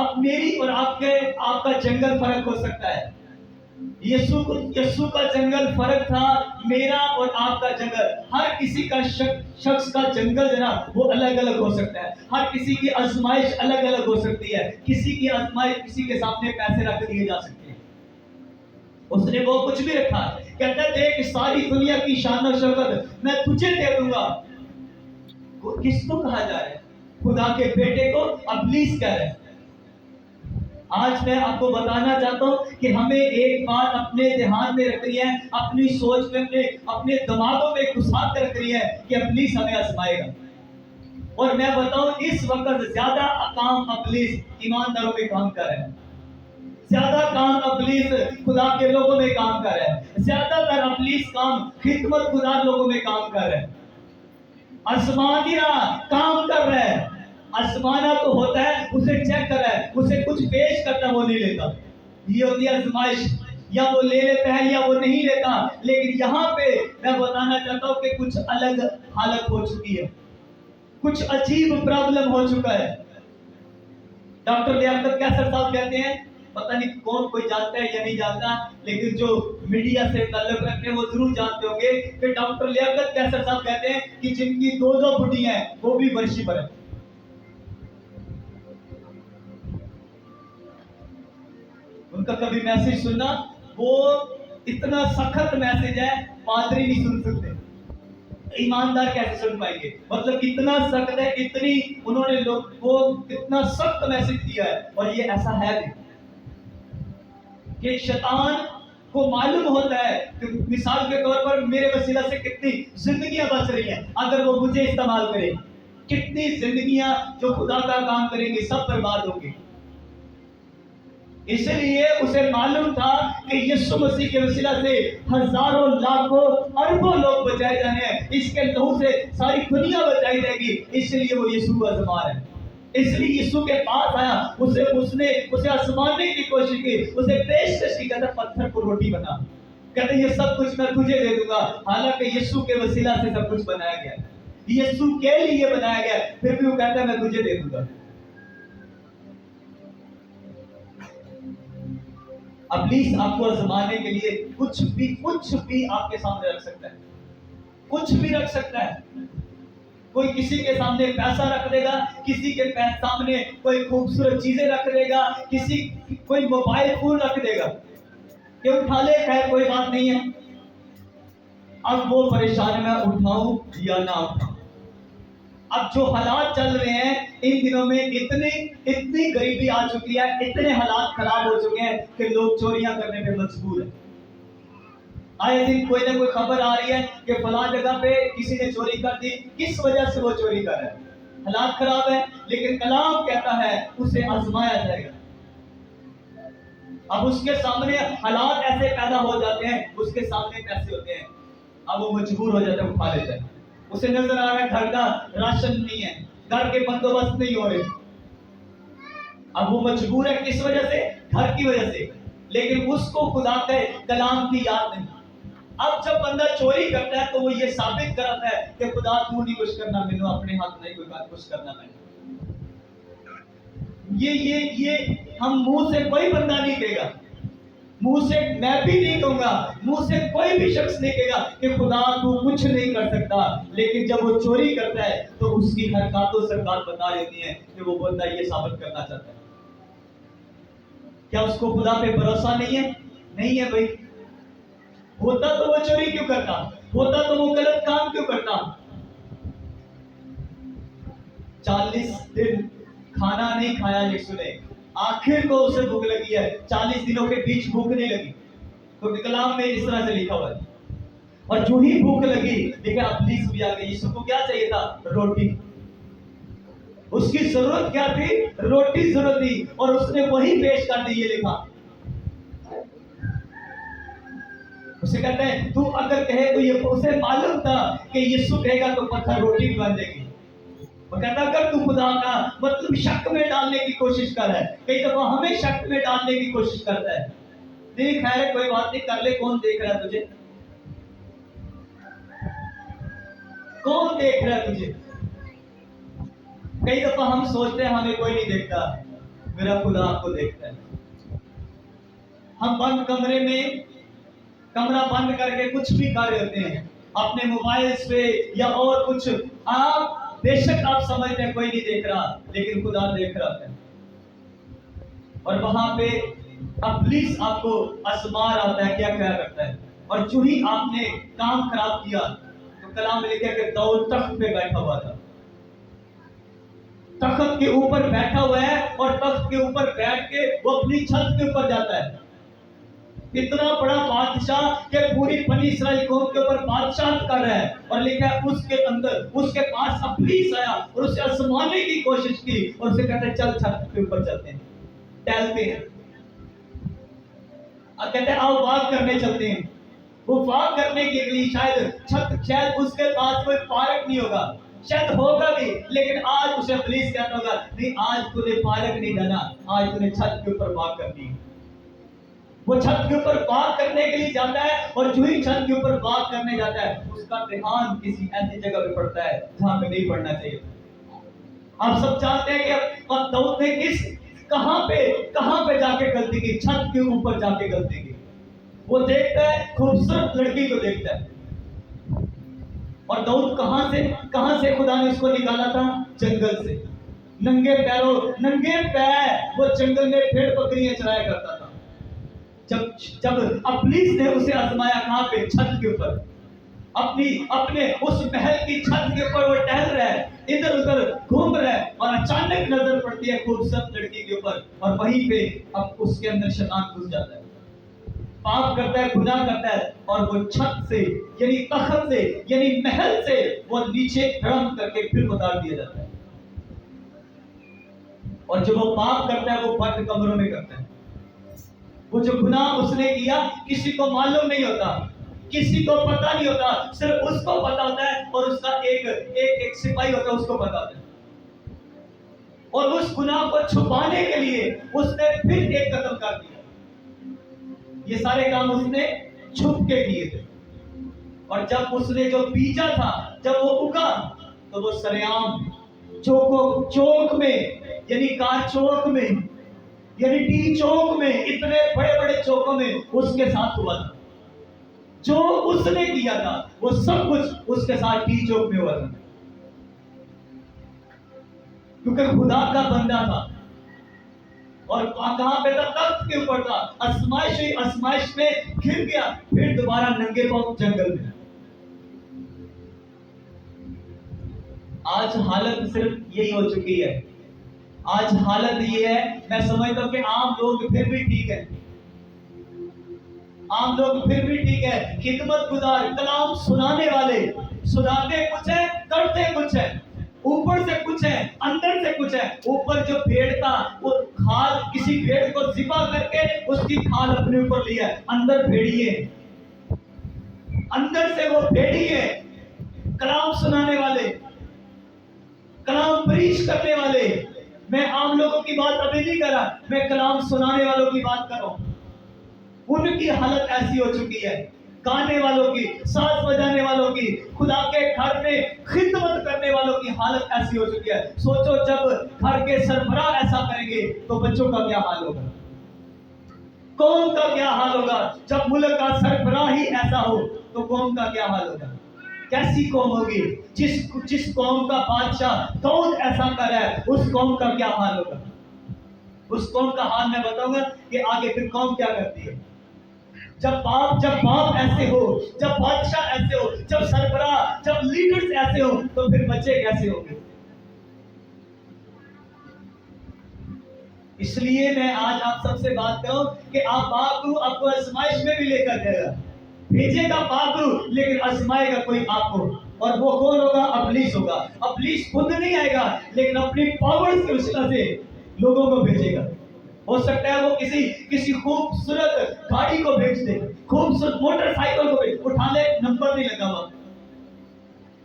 अब मेरी और आपका जंगल फर्क हो सकता है। यीशु का जंगल फर्क था, मेरा और आपका जंगल। हर किसी का शख्स का जंगल जो ना वो अलग अलग हो सकता है। हर किसी की आजमाइश अलग अलग हो सकती है। किसी की आजमाइश, किसी के सामने पैसे रख दिए जा सकते हैं, उसने वो कुछ भी रखा, कहता है देख सारी दुनिया की शान और शौकत मैं तुझे दे दूंगा। वो किसको कहा जा रहा है? खुदा के बेटे को इब्लीस कह रहे हैं। आज मैं आपको बताना चाहता हूं कि हमें एक बात अपने ध्यान में रखनी है, अपनी सोच में, अपने दिमागों में घुसा कर रखनी है कि इब्लीस हमें आजमाएगा। और मैं बताऊं, इस वक्त ज्यादा काम इब्लीस ईमानदारों में काम कर रहे हैं, ज्यादा काम इब्लीस खुदा के लोगों में काम कर रहे हैं, ज्यादातर इब्लीस काम खिदमत खुदा लोगों में काम कर रहे हैं। आसमानिया काम कर रहे हैं। आसमाना तो होता है उसे चेक कर रहा है, उसे कुछ पेश करता वो नहीं लेता। ये होती है आजमाइश, या वो ले लेता है या वो नहीं लेता। लेकिन यहाँ पे मैं बताना चाहता हूँ कि कुछ अलग हालत हो चुकी है, कुछ अजीब प्रॉब्लम हो चुका है। डॉक्टर लियाकत कैसर साहब कहते हैं, पता नहीं कौन कोई जानता है या नहीं जानता, लेकिन जो मीडिया से ताल्लुक रखते हैं वो जरूर जानते होंगे कि डॉक्टर लियाकत कैसर साहब कहते हैं कि जिनकी दो बुढ़ियां हैं वो भी वर्षी पर है। उनका कभी मैसेज सुनना, वो इतना सख्त मैसेज है पादरी नहीं सुन सकते, ईमानदार कैसे सुन पाएंगे? मतलब इतना सख्त है, इतनी उन्होंने लोग को इतना सख्त मैसेज दिया है। और ये ऐसा है भी कि शैतान को मालूम होता है कि मिसाल के तौर पर मेरे वसीला से कितनी जिंदगियां बच रही हैं अगर वो मुझे इस्तेमाल करे, कितनी जिंदगियां जो खुदा का काम करेंगे सब बर्बाद होंगी। इसलिए उसे मालूम था कि यीशु मसीह के वसीला से हजारों लाखों अरबों लोग बचाए जाने हैं, इसके लहू से सारी दुनिया बचाई जाएगी। इसलिए वो यीशु को आजमा है, इसलिए यीशु के पास आया, उसे आजमाने की कोशिश की, उसे पेशकश की, कहता पत्थर को रोटी बना, कहते ये सब कुछ मैं तुझे दे दूंगा। हालांकि यीशु के वसीला से सब कुछ बनाया गया, यीशु के लिए बनाया गया, फिर भी वो कहता है मैं तुझे दे दूंगा। इब्लीस आपको आजमाने के लिए कुछ भी आपके सामने रख सकता है, कुछ भी रख सकता है। कोई किसी के सामने पैसा रख देगा, किसी के सामने कोई खूबसूरत चीजें रख देगा, कोई मोबाइल फोन रख देगा कि उठा ले, खैर कोई बात नहीं है। अब वो परेशान मैं उठाऊं या ना उठाऊं। अब जो हालात चल रहे हैं इन दिनों में, इतनी गरीबी आ चुकी है, इतने हालात खराब हो चुके हैं कि लोग चोरियां करने पे मजबूर है। आए दिन कोई ना कोई खबर आ रही है कि फला जगह पे किसी ने चोरी कर दी, किस वजह से वो चोरी कर रहा है? हालात खराब है, लेकिन कलाम कहता है उसे आजमाया जाएगा। अब उसके सामने हालात ऐसे पैदा हो जाते हैं, उसके सामने पैसे होते हैं, अब वो मजबूर हो जाता है, उठा लेता है। उसे नजर आ रहा है घर का राशन नहीं है, घर के बंदोबस्त नहीं हो रहे, अब वो मजबूर है, किस वजह से? घर की वजह से। लेकिन उसको खुदा के कलाम की याद नहीं। अब जब बंदा चोरी करता है तो वो ये साबित करता है कि खुदा तू नहीं कुछ करना, मैंने अपने हाथ नहीं कोई बात कुछ करना। मैंने ये हम मुंह से कोई बंदा नहीं कहेगा, मुंह से मैं भी नहीं कहूंगा, मुंह से कोई भी शख्स नहीं कहेगा कि खुदा तू कुछ नहीं कर सकता। लेकिन जब वो चोरी करता है तो उसकी हरकतों सरकार बता देती है कि वो बंदा ये साबित करना चाहता है। क्या उसको खुदा पे भरोसा नहीं है? नहीं है भाई। होता तो वो चोरी क्यों करता, होता तो वो गलत काम क्यों करता? 40 दिन खाना नहीं खाया यीशु ने, आखिर को उसे भूख लगी है। 40 दिनों के बीच भूख नहीं लगी, तो कलाम में इस तरह से लिखा हुआ है। और जो ही भूख लगी, देखा इब्लीस भी आ गई। यीशु को क्या चाहिए था? रोटी। उसकी जरूरत क्या थी? रोटी जरूरत थी, और उसने वही पेश कर दी। ये लिखा, उसे कहते हैं तू अगर कहे तो ये, उसे मालूम था कि यीशु कहेगा तो पत्थर रोटी भी बन जाएगी। वो कहता अगर तू खुदा का मतलब शक में डालने की कोशिश कर रहा है, कई दफा हमें शक में डालने की कोशिश करता है। नहीं खैर कोई बात नहीं, कर ले, कौन देख रहा है तुझे? कौन देख रहा है तुझे? कई दफा हम सोचते हैं हमें कोई नहीं देखता, मेरा खुदा आपको देखता है। हम बंद कमरे में कमरा बंद करके कुछ भी कर होते हैं अपने मोबाइल पे या और कुछ, आप बेशक आप समझते हैं कोई नहीं देख रहा, लेकिन खुदा देख रहा है। और वहां पे अब प्लीज आपको आजमा रहा है क्या क्या करता है। और जो ही आपने काम खराब किया तो कलाम में लिखा कि दाऊद तख्त पे बैठा हुआ था, तख्त के ऊपर बैठा हुआ है और तख्त के ऊपर बैठ के वो अपनी छत के ऊपर जाता है। इतना बड़ा बादशाह के पूरी बनी इस्राएल कौम के ऊपर बादशाह कर रहा है, और लिखा है उसके अंदर उसके पास इब्लीस आया और उसे आजमाने की कोशिश की और उसे कहते चल छत के ऊपर चलते हैं, टहलते हैं। और कहते हैं आओ वाक करने चलते हैं। वो वाक करने के लिए शायद उसके पास कोई पार्क नहीं होगा, शायद होगा भी, लेकिन आज उसे इब्लीस कहता होगा नहीं आज तूने पार्क नहीं जाना, आज तूने छत के ऊपर वाक करनी है। वो छत के ऊपर वाक करने के लिए जाता है और जो ही छत के ऊपर वाक करने जाता है उसका ध्यान किसी ऐसी जगह पे पड़ता है जहां पे नहीं पड़ना चाहिए। आप सब जानते हैं कि दाऊद ने कहां पे जाके गलती की, छत के ऊपर जाके गलती की। वो देखता है खूबसूरत लड़की को देखता है, और दाऊद कहां से खुदा ने उसको निकाला था, जंगल से। नंगे पैर वो जंगल में भेड़ बकरियां चराया करता था। जब इब्लीस ने उसे आजमाया कहां पे, छत के ऊपर, अपने उस महल की छत के ऊपर वो टहल रहा है, इधर उधर घूम रहा है, और अचानक नजर पड़ती है खूबसूरत लड़की के ऊपर, और वहीं पे अब उसके अंदर शैतान घुस जाता है, पाप करता है, गुनाह करता है, और वो छत से यानी तख्त से यानी महल से वो नीचे धड़म करके फिर उतार दिया जाता है। और जब वो पाप करता है वो बंद कमरों में करता है। वो जो गुनाह उसने किया किसी को मालूम नहीं होता, किसी को पता नहीं होता, सिर्फ उसको पता होता है, और उसका एक सिपाही होता है उसको पता होता है। और उस गुनाह को छुपाने के लिए उसने फिर एक कदम कर दिया। ये सारे काम उसने छुप के किए थे, और जब उसने जो बीजा था जब वो उगा तो वो सरेआम चौक में यानी कार चौक में यानी टी चौक में, इतने बड़े बड़े चौकों में उसके साथ हुआ था। जो उसने किया था वो सब कुछ उसके साथ टी चौक में हुआ था, क्योंकि खुदा का बंदा था। और कहां पे था, तख्त के ऊपर था। आजमाइश में गिर गया, फिर दोबारा नंगे पांव जंगल में। आज हालत सिर्फ यही हो चुकी है। आज हालत ये है, मैं समझता हूं कि आम लोग फिर भी ठीक है, आम लोग फिर भी ठीक है, खिदमत गुजार, कलाम सुनाने वाले, सुनाते कुछ है करते कुछ है, ऊपर से कुछ है अंदर से कुछ है। ऊपर जो भेड़ था वो खाल, किसी भेड़ को ज़िबा करके उसकी खाल अपने ऊपर लिया, अंदर भेड़ी है, अंदर से वो भेड़ी है। कलाम सुनाने वाले, कलाम प्रीच करने वाले, मैं आम लोगों की बात अभी नहीं कर रहा, मैं कलाम सुनाने वालों की बात कर रहा हूं। उनकी हालत ऐसी हो चुकी है, गाने वालों की, साज बजाने वालों की, खुदा के घर में खिदमत करने वालों की हालत ऐसी हो चुकी है। सोचो जब घर के सरबराह ऐसा करेंगे तो बच्चों का क्या हाल होगा, कौम का क्या हाल होगा। जब मुल्क का सरबराह ही ऐसा हो तो कौम का क्या हाल होगा, कैसी कौम होगी। जिस कौम का बादशाह दाऊद ऐसा कर रहा है उस कौम का क्या हाल होगा। उस कौम का हाल मैं बताऊंगा कि आगे फिर कौम क्या करती है। जब बाप ऐसे हो, जब बादशाह ऐसे हो, जब सरबराह, जब लीडर्स ऐसे हो, तो फिर बच्चे कैसे होंगे। इसलिए मैं आज आप सबसे बात करूं कि आप बाप आपको आजमाइश में भी लेकर जाएगा, भेजेगा बाबू, लेकिन आजमाएगा कोई आपको। और वो कौन होगा, इब्लीस होगा। इब्लीस खुद नहीं आएगा, लेकिन अपनी पावर्स की वजह से लोगों को भेजेगा। हो सकता है वो किसी खूबसूरत गाड़ी को भेज दे, खूबसूरत मोटरसाइकिल को भेज, उठा ले, नंबर नहीं लगा हुआ,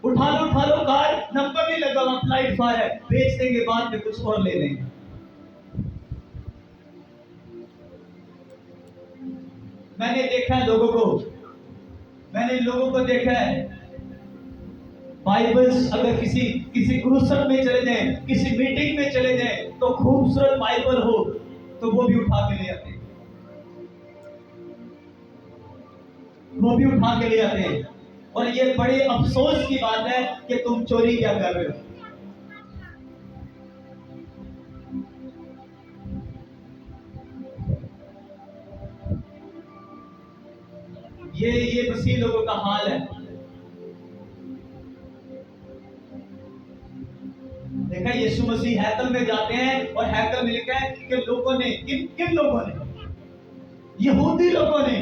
उठा लो कार, नंबर नहीं लगा हुआ, फ्लाइट फायर है, भेज देंगे, बाद में कुछ और ले लेंगे। मैंने देखा है लोगों को देखा है, बाइबल्स अगर किसी क्रूसर में चले जाएं, किसी मीटिंग में चले जाएं, तो खूबसूरत बाइबल हो तो वो भी उठा के ले आते, वो भी उठा के ले आते हैं। और ये बड़े अफसोस की बात है कि तुम चोरी क्या कर रहे हो। ये मसीह लोगों का हाल है। देखा, यीशु मसीह हैकल में जाते हैं और हैकल में लिखा है कि लोगों ने, किन लोगों ने, यहूदी लोगों ने,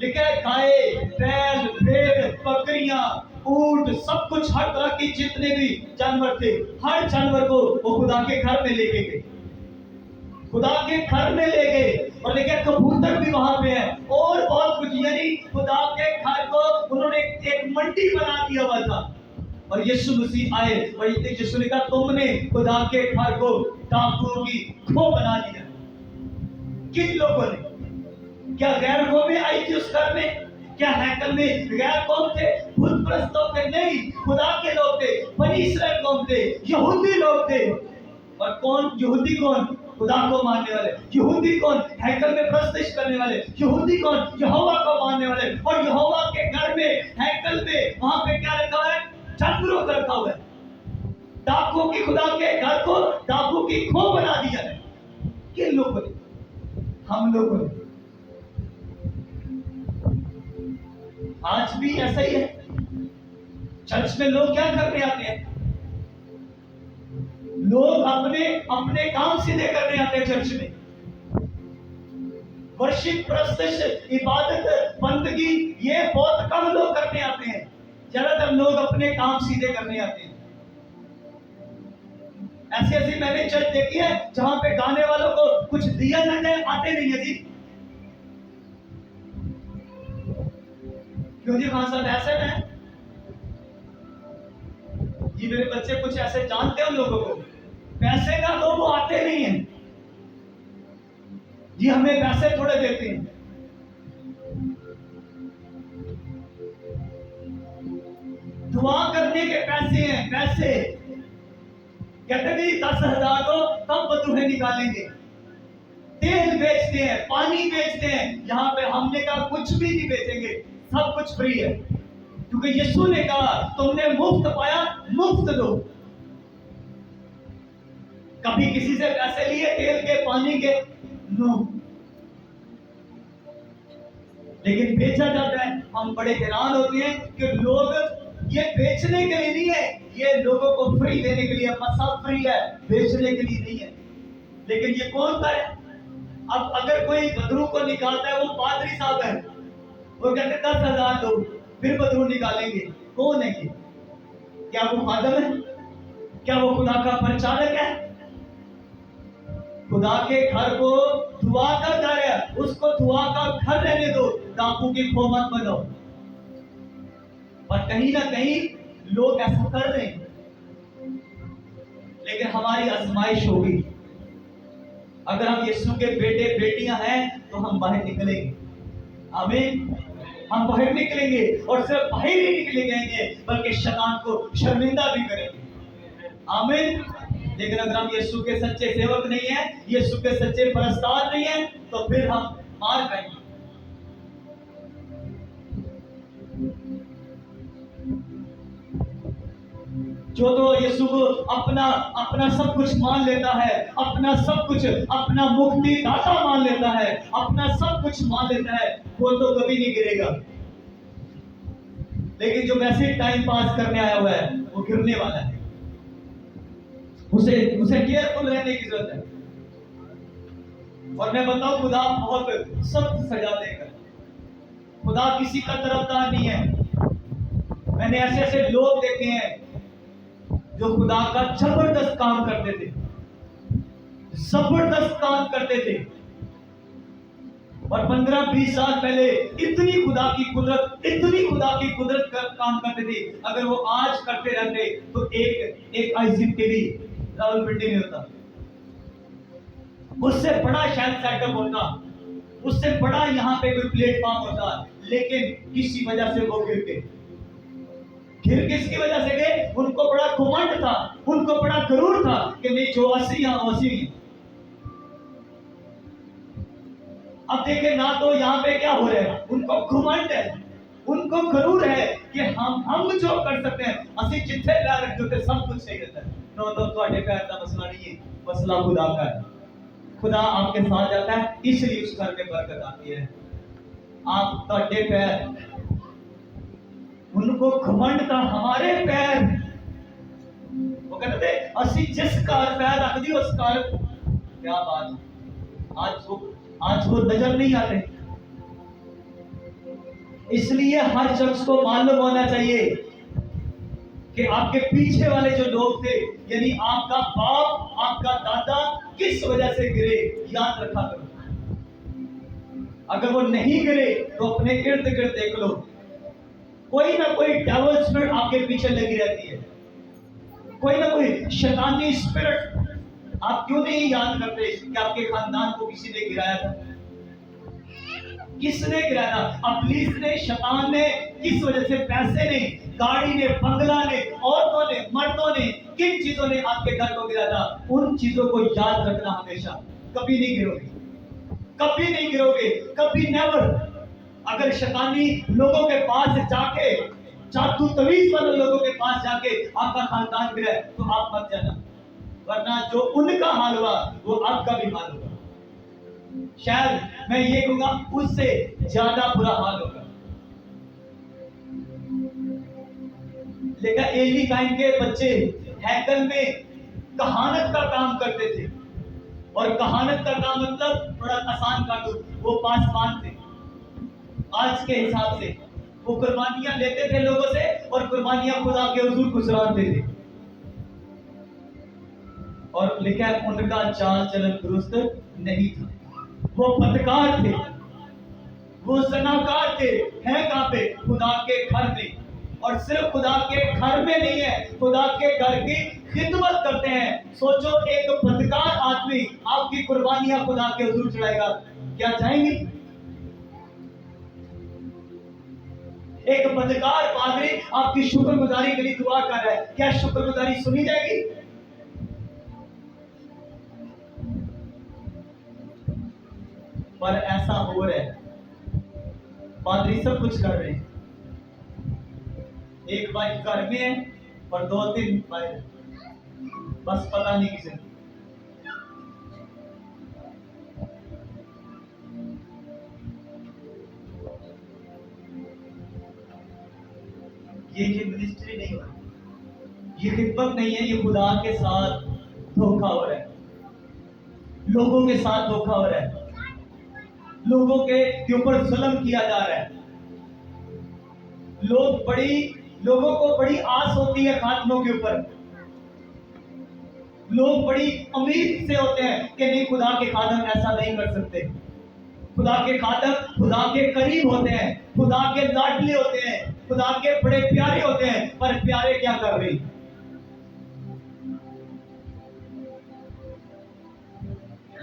लिखा है गाय, बैल, भेड़, बकरियां, ऊंट, सब कुछ, हर तरह की जितने भी जानवर थे, हर जानवर को वो खुदा के घर में लेके गए, खुदा के घर में ले गए। और लेकिन कबूतर भी वहां पे है और बहुत कुछ, यानी खुदा के घर को उन्होंने एक मंडी बना दिया हुआ था। और यीशु मसीह आए और यीशु ने कहा तुमने खुदा के घर को डाकुओं की खो बना दिया। किन लोगों ने? क्या गैर कौमें आई थी उस घर में? क्या हैकल में गैर कौम थे, बुत परस्तों थे? नहीं, खुदा के लोग थे, बनी इस्राएल कौम थे, यहूदी लोग थे। और कौन यहूदी? कौन? खुदा को मानने वाले। यहूदी कौन? हैकल में प्रस्तिश करने वाले। यहूदी कौन? यहोवा को मानने वाले। और यहोवा के घर में, हैकल में, वहां पे क्या रखा हुआ है? जानवरों को रखा हुआ है। डाकुओं की, खुदा के घर को डाकुओं की खो बना दिया है। किन लोगों ने? हम लोगों ने। आज भी ऐसा ही है। चर्च में लोग क्या करने आते हैं? लोग अपने काम सीधे करने आते हैं चर्च में। वर्शिप, प्रस्तुत, इबादत, बंदगी, ये बहुत कम लोग करने आते हैं। ज्यादातर लोग अपने काम सीधे करने आते हैं। ऐसी मैंने चर्च देखी है जहां पे गाने वालों को कुछ दिया जाने आते नहीं है जी। क्यों जी खान साहब ऐसे में? जी मेरे बच्चे कुछ ऐसे जानते हैं उन लोगों को, पैसे ना दो वो आते नहीं है जी, हमें पैसे थोड़े देते हैं। दुआ करने के पैसे हैं, पैसे कहते नहीं 10,000 दो तब तुम्हें निकालेंगे। तेल बेचते हैं, पानी बेचते हैं। यहाँ पे हमने कहा कुछ भी नहीं बेचेंगे, सब कुछ फ्री है, क्योंकि यीशु ने कहा तुमने मुफ्त पाया, मुफ्त दो। कभी किसी से पैसे लिए तेल के, पानी के? नो। लेकिन बेचा जाता है। हम बड़े हैरान होते हैं कि लोग, ये बेचने के लिए नहीं है, ये लोगों को फ्री देने के लिए। सब फ्री है, बेचने के लिए नहीं है। लेकिन ये कौन सा है? अब अगर कोई बदरू को निकालता है, वो पादरी साहब है, वो कहते 10,000 दो फिर बदरू निकालेंगे। कौन है ये? क्या वो खादम है? क्या वो खुदा का परिचालक है? खुदा के घर को दुआ का घर है, उसको दुआ का घर रहने दो, डाकू की खो मत बनाओ। और कहीं ना कहीं लोग ऐसा कर रहे हैं। लेकिन हमारी आजमाइश होगी, अगर हम यीशु के बेटे बेटियां हैं तो हम बाहर निकलेंगे। आमीन। हम बाहर निकलेंगे और सिर्फ बाहर ही निकलेंगे बल्कि शैतान को शर्मिंदा भी करेंगे। आमीन। लेकिन अगर हम यीशु के सच्चे सेवक नहीं है, यीशु के सच्चे परस्तार नहीं है, तो फिर हम मार खाएंगे। जो तो यीशु को अपना सब कुछ मान लेता है, अपना सब कुछ, अपना मुक्ति दाता मान लेता है, अपना सब कुछ मान लेता है, वो तो कभी नहीं गिरेगा। लेकिन जो वैसे टाइम पास करने आया हुआ है वो गिरने वाला है। उसे केयरफुल रहने की जरूरत है। और मैं बताऊं, खुदा बहुत सख्त सजा देगा। खुदा किसी का तरफदार नहीं है। मैंने ऐसे लोग देखे हैं जो खुदा का जबरदस्त काम करते थे, जबरदस्त काम करते थे, और 15-20 साल पहले इतनी खुदा की कुदरत का काम करते थे। अगर वो आज करते रहते तो एक आइजिप के भी रावलपिंडी में होता, उससे बड़ा शायद सेटअप होता, उससे बड़ा यहाँ पे कोई प्लेटफॉर्म होता। लेकिन किसी वजह से वो गिर गए। गिर किसकी वजह से गए? उनको बड़ा घमंड था, उनको बड़ा गरूर था कि नहीं, जो असली है अब देखिए ना, तो यहाँ पे क्या हो रहा है, उनको घमंड है, उनको गरूर है कि हम जो कर सकते हैं, असि जिथे पैर रखते होते सब कुछ सही रहता है। नो तो ਤੁਹਾਡੇ पैर का मसला नहीं है, मसला खुदा का है। खुदा आपके साथ जाता है, इसलिए उस घर में बरकत आती है। आप ਤੁਹਾਡੇ पैर, उनको घमंड था हमारे पैर, वो कहते थे असि जिस कार पैर रख दी उस कार, क्या बात, आज वो नजर नहीं आते। इसलिए हर शख्स को मालूम होना चाहिए कि आपके पीछे वाले जो लोग थे, यानी आपका बाप, आपका दादा किस वजह से गिरे, याद रखा करो। अगर वो नहीं गिरे तो अपने इर्द गिर्द देख लो, कोई ना कोई डेविल स्पिरिट आपके पीछे लगी रहती है, कोई ना कोई शैतानी स्पिरिट। आप क्यों नहीं याद करते कि आपके खानदान को किसी ने गिराया था? किसने गिराया था? अब्लीस ने, शैतान ने। किस वजह से? पैसे ने, गाड़ी ने, बंगला ने, औरतों ने, मर्दों ने, किन चीजों ने आपके घर को गिराया था? उन चीजों को याद रखना हमेशा। कभी नहीं गिरोगे, कभी नहीं गिरोगे, कभी नेवर। अगर शैतानी लोगों के पास जाके, जादू तवीज वाले लोगों के पास जाके आपका खानदान गिरा तो आप मत जाना, वरना जो उनका हाल हुआ वो आपका भी हाल होगा। शायद मैं ये कहूंगा उससे ज्यादा बुरा हाल होगा। लेकिन एली काइन के बच्चे हैकल में कहानत का काम करते थे, और कहानत का काम मतलब थोड़ा आसान काटो, वो पासवान थे। आज के हिसाब से वो कुर्बानियां लेते थे लोगों से, और कुर्बानियां खुदा के हुजूर गुजराते थे। और लेकिन उनका चाल चलन दुरुस्त नहीं था, वो बदकार थे, वो जनाकार थे। हैं कहां पे? खुदा के घर में। और सिर्फ खुदा के घर में नहीं है, खुदा के घर की खिदमत करते हैं। सोचो, एक बदकार आदमी आपकी कुर्बानियां खुदा के हुजूर चढ़ाएगा, क्या चाहेंगे? एक बदकार पादरी आपकी शुक्रगुजारी के लिए दुआ कर रहा है, क्या शुक्रगुजारी सुनी जाएगी? पर ऐसा हो रहा है, पादरी सब कुछ कर रहे हैं, एक वाइफ घर में है और 2-3 बाहर, बस पता नहीं किसे। ये मिनिस्ट्री नहीं हो रहा, ये खिदमत नहीं है, ये खुदा के साथ धोखा हो रहा है, लोगों के साथ धोखा हो रहा है, लोगों के ऊपर जुल्म किया जा रहा है। लोगों को बड़ी आस होती है खादमों के ऊपर, लोग बड़ी उम्मीद से होते हैं कि नहीं, खुदा के खादम ऐसा नहीं कर सकते। खुदा के खादम खुदा के करीब होते हैं, खुदा के लाडले होते हैं, खुदा के बड़े प्यारे होते हैं, पर प्यारे क्या कर रहे?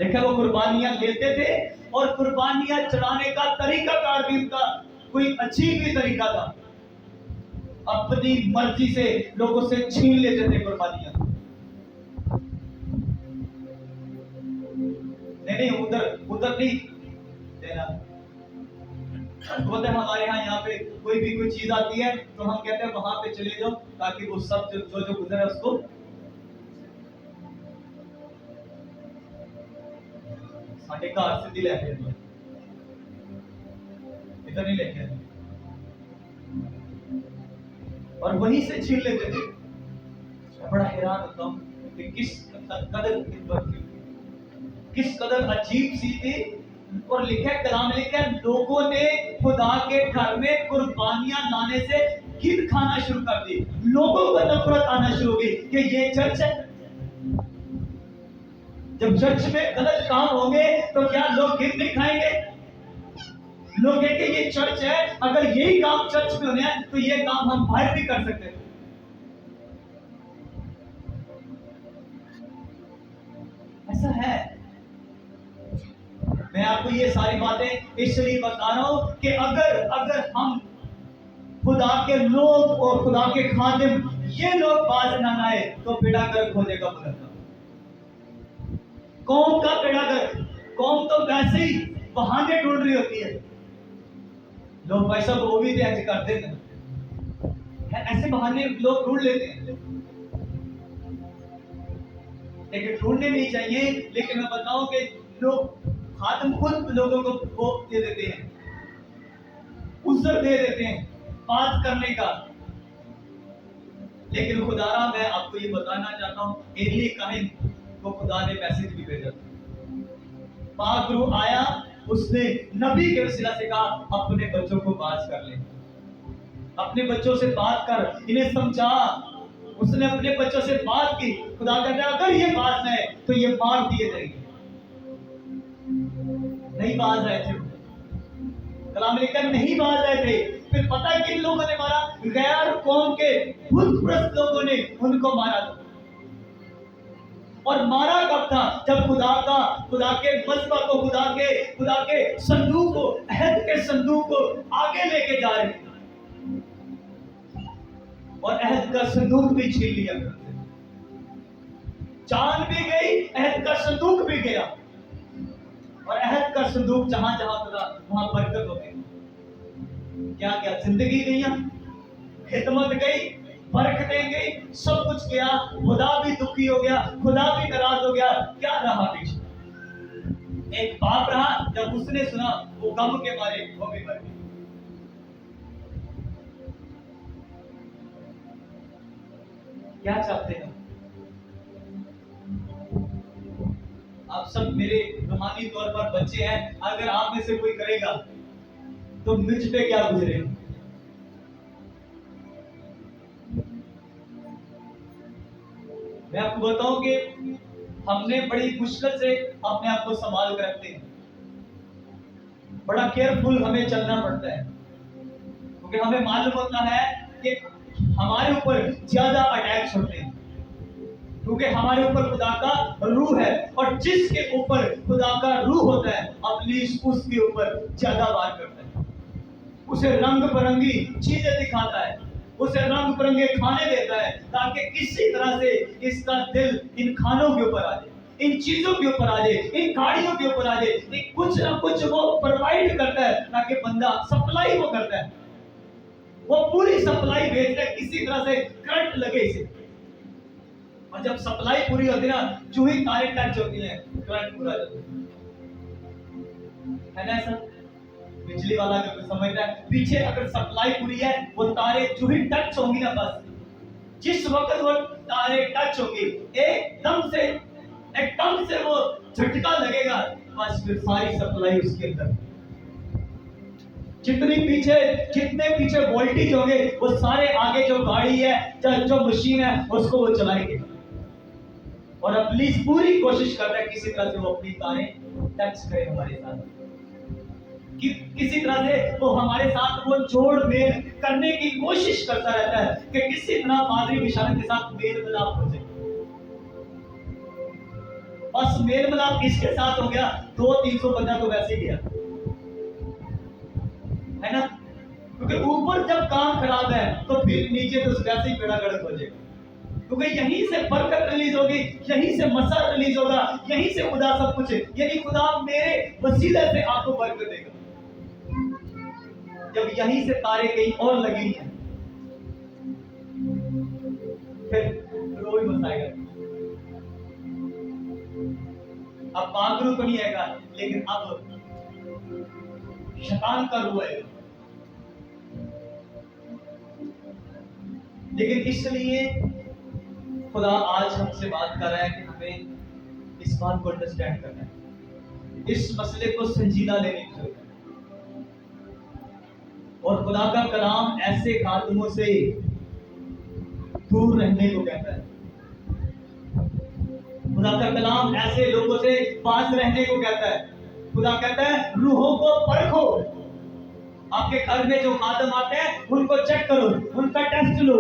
लेकिन वो कुर्बानियां लेते थे, और कुर्बानियां चढ़ाने का तरीका कार भी उनका कोई अजीब ही तरीका था। अपनी मर्जी से लोगों से छीन लेते थे कुर्बानियां। नहीं, उधर नहीं देना। बोलते हमारे यहाँ पे कोई भी कोई चीज आती है तो हम कहते हैं वहां पे चले जाओ, ताकि वो सब जो गुजर है उसको साढ़े घर से दिल है, इधर नहीं लेके आते, और वहीं से छीन लेते थे। बड़ा हैरान होता हूं कि किस कदर अजीब सी थी। और लिखा कलाम लिखा, लोगों ने खुदा के घर में कुर्बानियां लाने से गिद खाना शुरू कर दी। लोगों को नफरत आना शुरू हो गई कि ये चर्च है। जब चर्च में गलत काम होंगे तो क्या लोग गिद नहीं खाएंगे? लोग कहेंगे ये चर्च है, अगर यही काम चर्च में होने हैं तो ये काम हम बाहर भी कर सकते हैं। ऐसा है। मैं आपको ये सारी बातें इसलिए बता रहा हूं कि अगर हम खुदा के लोग और खुदा के खादिम ये लोग बाज ना आए तो बेड़ा गर्क हो जाएगा। कौम का बेड़ा गर्क। कौम तो वैसे ही बहाने ढूंढ रही होती है। लोग भाई साहब वो भी ऐसे करते हैं, ऐसे बहाने लोग ढूंढ लेते हैं, लेकिन ढूंढने नहीं चाहिए। लेकिन मैं बताऊं कि लोग खातम खुद लोगों को वो दे देते हैं, उज़्र दे देते हैं बात करने का। लेकिन खुदारा मैं आपको ये बताना चाहता हूं, एली काहिन को खुदा ने मैसेज भी भेजा। पाक रूह आया, उसने नबी के वसीला से कहा अपने बच्चों को बात कर ले, अपने बच्चों से बात कर, इन्हें समझा। उसने अपने बच्चों से बात की। खुदा कहता है अगर ये बात है तो ये मार दिए जाएंगे। नहीं बाज रहे थे, कलाम लिखकर नहीं बाज रहे थे। फिर पता है किन लोगों ने मारा? गैर कौम के बुतप्रस्त लोगों ने उनको मारा था। और मारा कब था? जब खुदा के मज़बा को, खुदा के संदूक को, अहद के संदूक को आगे लेके जा रहे थे, और अहद का संदूक भी छीन लिया। जान भी गई, अहद का संदूक भी गया। और अहद का संदूक जहां जहां था वहां बरकत हो गई। क्या क्या जिंदगी गई, खिदमत गई, बरकतें गई, सब कुछ गया। खुदा भी दुखी हो गया, खुदा भी नाराज हो गया। क्या रहा पीछे? एक बाप रहा, जब उसने सुना वो गम के मारे वो भी मर गया। क्या चाहते हैं आप सब? मेरे रूहानी तौर पर बच्चे हैं, अगर आप में से कोई करेगा तो मुझ पे क्या गुजरे? मैं आपको बताऊं कि हमने बड़ी मुश्किल से अपने आप को संभाल कर रखते हैं। बड़ा केयरफुल हमें चलना पड़ता है, क्योंकि हमें मालूम होता है कि हमारे ऊपर ज्यादा अटैक्स होते हैं, क्योंकि हमारे ऊपर खुदा का रूह है। और जिसके ऊपर खुदा का रूह होता है, इब्लीस उसके ऊपर ज्यादा वार करता है, उसे रंग बिरंगी चीजें दिखाता है, उसे रंग बिरंगे खाने देता है, ताकि किसी तरह से इसका दिल इन खानों के ऊपर आ जाए, इन चीजों के ऊपर आ जाए, इन गाड़ियों के ऊपर आ जाए। कुछ ना कुछ वो प्रोवाइड करता है, ताकि बंदा सप्लाई वो करता है, वो पूरी सप्लाई भेजता है, किसी तरह से करंट लगे इसे। और जब सप्लाई पूरी होती है ना, जो ही तारे टच होती हैं, करंट पूरा जाता है ना। ऐसा बिजली वाला अगर समझता है, पीछे अगर सप्लाई पूरी है, वो तारे जो ही टच होंगी ना, बस जिस वक्त वो तारे टच होंगी, एकदम से वो झटका लगेगा, बस फिर सारी सप्लाई उसके अंदर। जितने पीछे वोल्टेज होंगे, वो सारे आगे जो गाड़ी है, जो मशीन है, उसको वो चलाएंगे। और इब्लीस पूरी कोशिश करता है किसी तरह से वो अपनी तारें टच करे हमारे साथ, किसी तरह से वो हमारे साथ वो जोड़ मेल करने की कोशिश करता रहता है कि किसी तरह मादरी बिशारत के साथ मेल मिलाप हो जाए। बस मेल मिलाप किसके साथ हो गया? 200-300 बंदा तो वैसे ही गया, है ना। क्योंकि ऊपर जब काम खराब है तो फिर नीचे तो वैसे ही बेड़ा गर्क हो जाएगा, क्योंकि यहीं से बरकत रिलीज होगी, यहीं से मसर रिलीज होगा, यहीं से खुदा सब कुछ, यानी खुदा मेरे वसीले से आपको बरकत देगा। जब यहीं से तारे कहीं और लगी हैं, फिर रोई मसाएगा। अब पागरू तो नहीं आएगा, लेकिन अब शैतान का रूह आएगा। लेकिन इसलिए खुदा आज हमसे बात कर रहा है कि हमें इस बात को अंडरस्टैंड करना है, इस मसले को संजीदा लेने की जरूरत है। और खुदा का कलाम ऐसे खातमों से दूर रहने को कहता है, खुदा का कलाम ऐसे लोगों से पास रहने को कहता है। खुदा कहता है रूहों को परखो, आपके घर में जो खादम आते हैं उनको चेक करो, उनका टेस्ट लो।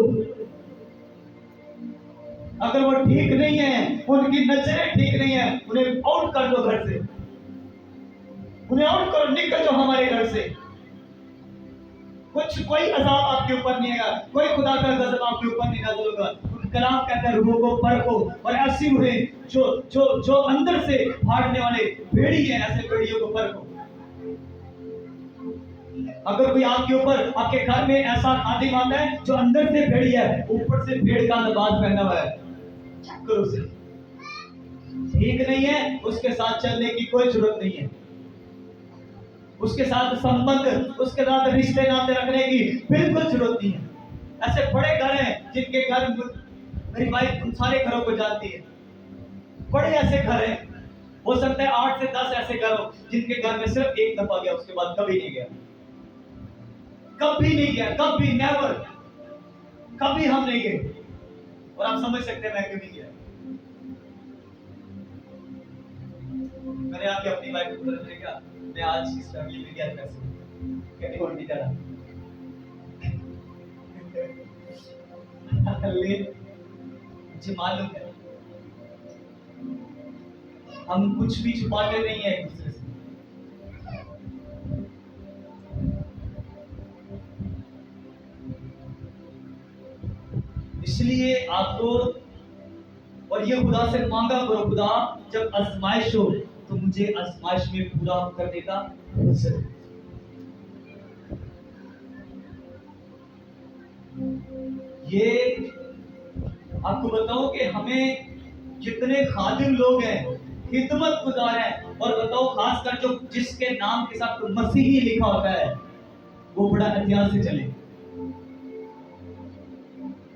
अगर वो ठीक नहीं है, उनकी नजरें ठीक नहीं है, उन्हें आउट कर दो घर से, उन्हें आउट करो, निकल जाओ हमारे घर से। कोई अजाब आपके ऊपर नहीं आएगा, कोई खुदा का गजब आपके ऊपर नहीं नाज़िल होगा। कलाम कहता है रूहों को परखो, और ऐसी रूहें जो अंदर से फाड़ने वाले भेड़ी हैं, ऐसे भेड़ियों को परखो। अगर कोई आपके ऊपर, आपके घर में ऐसा खादिम आता है जो अंदर से भेड़िया है, ऊपर से भेड़ का लिबास पहना हुआ है, चेक करो उसे, ठीक नहीं है, उसके साथ चलने की कोई जरूरत नहीं है। उसके साथ संबंध, उसके साथ रिश्ते नाते रखने की बिल्कुल जरूरत नहीं है। ऐसे बड़े घर हैं जिनके घर, मेरी वाइफ उन सारे घरों को जानती है, बड़े ऐसे घर हैं, हो सकता है 8 से 10 ऐसे घर हो जिनके घर में सिर्फ एक दफा गया, उसके बाद कभी नहीं गया, कभी नहीं गया, कभी नेवर, कभी हम नहीं गए। और आप समझ सकते हैं मैं क्यों नहीं गया। मैंने आके अपनी वाइफ को बोला, क्या मैं आज इस फैमिली में गया था, कहती वो नहीं जा मुझे मालूम है हम कुछ भी छुपाते नहीं है एक दूसरे से। इसलिए आपको, और ये खुदा से मांगा करो, खुदा जब आजमाइश हो तो मुझे आजमाइश में पूरा करने का अवसर। ये आपको बताओ कि हमें जितने खादिम लोग हैं, खिदमत गुजार हैं, और बताओ खासकर जो जिसके नाम के साथ तो मसीही लिखा होता है, वो बड़ा एहतियात से चले,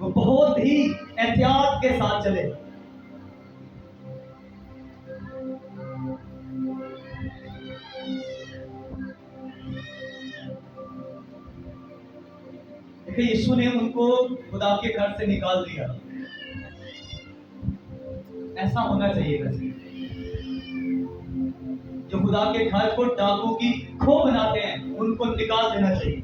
वो बहुत ही एहतियात के साथ चले। देखिए यीशु ने उनको खुदा के घर से निकाल दिया। ऐसा होना चाहिए वैसे, जो खुदा के घर को डाकू की खो बनाते हैं उनको निकाल देना चाहिए।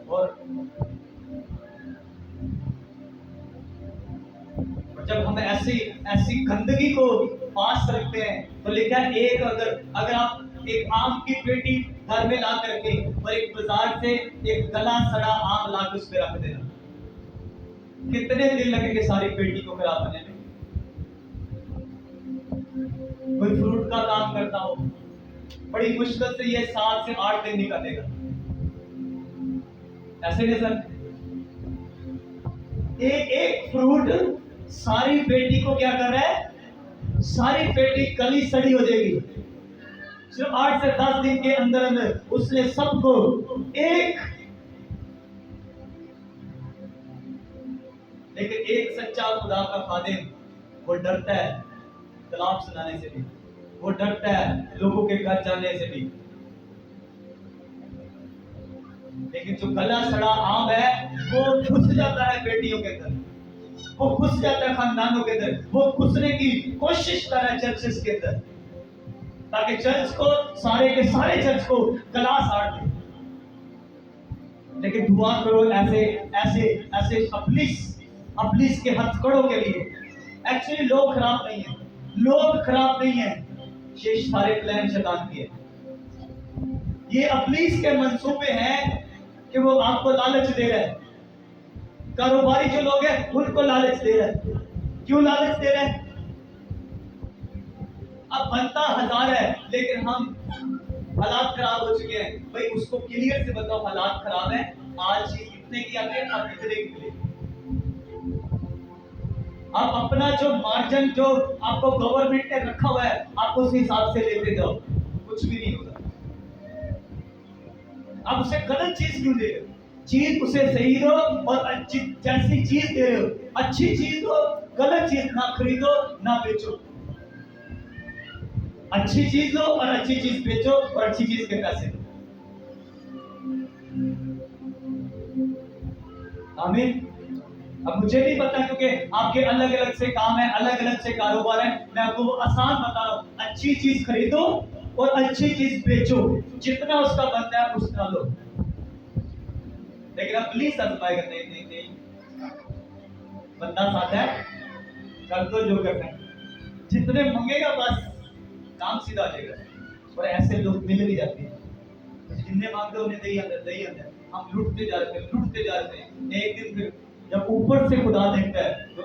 और जब हम ऐसी गंदगी को पास रखते हैं तो लिखा है, एक अगर आप एक आम की पेटी घर में ला करके और एक बाजार से एक गला सड़ा आम ला के उस पे रख देना, कितने दिन लगेंगे सारी पेटी को खराब होने में? कोई फ्रूट का काम करता हो, बड़ी मुश्किल से ये 7 से 8 दिन निकलेगा। ऐसे नहीं सर, एक फ्रूट सारी पेटी को क्या कर रहा है? सारी पेटी गली सड़ी हो जाएगी। सिर्फ 8 से 10 दिन के अंदर अंदर उसने सबको एक, लेकिन एक सच्चा खुदा का खादिम वो डरता है तलाब सुनाने से भी, वो डरता है लोगों के घर जाने से भी। लेकिन जो गला सड़ा आम है वो घुस जाता है बेटियों के अंदर, वो घुस जाता है खानदानों के अंदर, वो घुसने की कोशिश कर रहा है चर्चेस के अंदर, ताकि चर्च को, सारे के सारे चर्च को गला साड़ दे। लेकिन दुआ करो ऐसे ऐसे ऐसे अपलिस के हथकड़ों के लिए। एक्चुअली लोग खराब नहीं है, लोग खराब नहीं है, ये सारे प्लान शैतान के हैं। ये अपलिस के मंसूबे हैं कि वो आपको लालच दे रहा है। कारोबारी जो लोग हैं उनको लालच दे रहा है। क्यों लालच दे रहा है? अब बनता 1000 है लेकिन हम हालात खराब हो चुके हैं, भाई उसको क्लियर से बताओ हालात खराब है, आज चीज कितने की आती है, अब कितने की मिलेगी। आप अपना जो मार्जिन जो आपको गवर्नमेंट ने रखा हुआ है आप उस हिसाब से लेते जाओ, कुछ भी नहीं होगा। आप उसे गलत चीज क्यों दे रहे हो? चीज उसे सही दो, और अच्छी जैसी चीज दे रहे हो अच्छी चीज दो, गलत चीज ना खरीदो ना बेचो। अच्छी चीज लो और अच्छी चीज बेचो और अच्छी चीज के पैसे दो। आमीन। अब मुझे नहीं पता क्योंकि आपके अलग अलग से काम है, अलग अलग से कारोबार है, मैं आपको आसान बता रहा हूं, अच्छी चीज खरीदो और अच्छी चीज बेचो, जितना उसका बनता है उतना लो। लेकिन आप प्लीज आजमाएगा, नहीं बंदा साधा है, कर दो जो करना है, जितने मंगेगा बस काम सीधा आ जाएगा। और ऐसे लोग मिल भी जाते हैं, जितने मांगते उन्हें दही अंदर हम लूटते जा रहे हैं। एक दिन फिर जब ऊपर से खुदा देखता है तो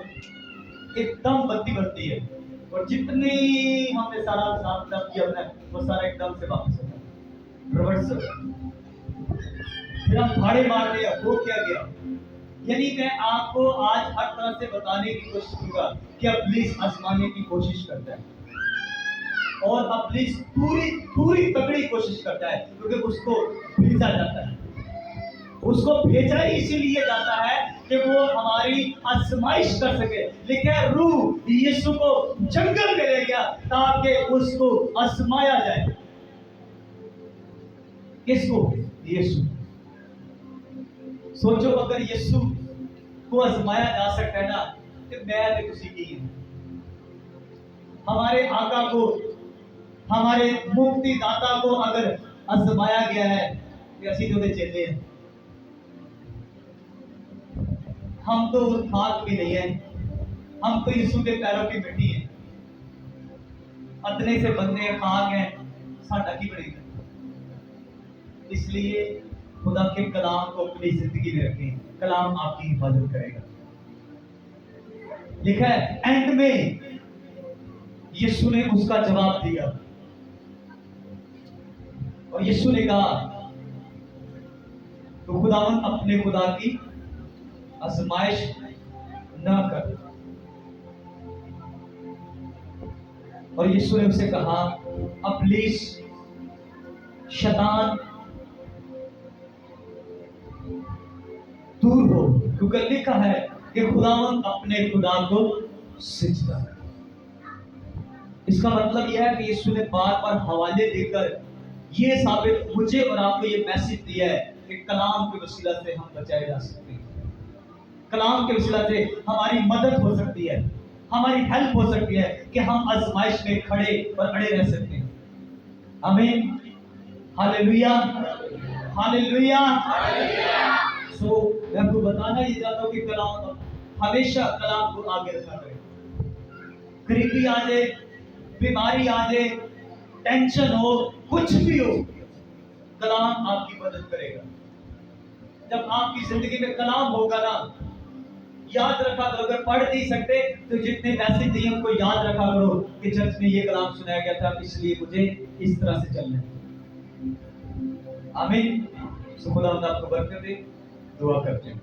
एकदम बत्ती बढ़ती है, और जितनी हमने सारा हिसाब किताब किया अपना, वो सारा एकदम से वापस होता है, रिवर्स होता है। फिर हम भाड़े मार लिया, वो क्या गया। यानी मैं आपको आज हर तरह से बताने की कोशिश करूंगा कि इब्लीस आजमाने की कोशिश करता है, और इब्लीस पूरी पूरी तगड़ी कोशिश करता है, क्योंकि उसको भेजा जाता है। उसको भेजा ही इसीलिए जाता है कि वो हमारी आजमाइश कर सके। लिखा है रूह यीशु को जंगल में ले गया ताकि उसको आजमाया जाए। किसको? यीशु। सोचो अगर यीशु को आजमाया जा सकता है ना, तो मैं भी उसी की हूं। हमारे आका को, हमारे मुक्तिदाता को अगर आजमाया गया है तो ऐसी तो चेले हैं। हम तो खाक भी नहीं है, हम तो यीशु के पैरों की मिट्टी है। अतने से बंदे खाक हैं, साडा की बनेगा। इसलिए खुदा के कलाम को अपनी जिंदगी में रखें, कलाम आपकी हिफाजत करेगा। लिखा है एंड में यीशु ने उसका जवाब दिया, और यीशु ने कहा तो खुदावन अपने खुदा की आजमाइश न कर। और यीशु ने उसे कहा इब्लीस, शैतान, दूर हो, क्योंकि लिखा है कि खुदावन अपने खुदा को सिजदा करे। इसका मतलब यह है कि यीशु ने बार बार हवाले देकर यह साबित मुझे और आपको यह मैसेज दिया है कि कलाम के वसीला से हम बचाए जा सकते हैं। कलाम के वसीला से हमारी मदद हो सकती है, हमारी हेल्प हो सकती है कि हम आजमाइश में खड़े और अड़े रह सकते हैं। आमीन, हालेलुया, हालेलुया। सो मैं आपको बताना ये चाहता हूँ कि कलाम, हमेशा कलाम को आगे रखा करें। गरीबी आ जाए, बीमारी आ जाए, टेंशन हो, कुछ भी हो, कलाम आपकी मदद करेगा। जब आपकी जिंदगी में कलाम होगा ना, याद रखा करो, अगर पढ़ नहीं सकते तो जितने मैसेज दिए उनको याद रखा करो कि चर्च में ये कलाम सुनाया गया था, इसलिए मुझे इस तरह से चलना है। आमीन। खुदा आपको बरकत दे। दुआ करते हैं।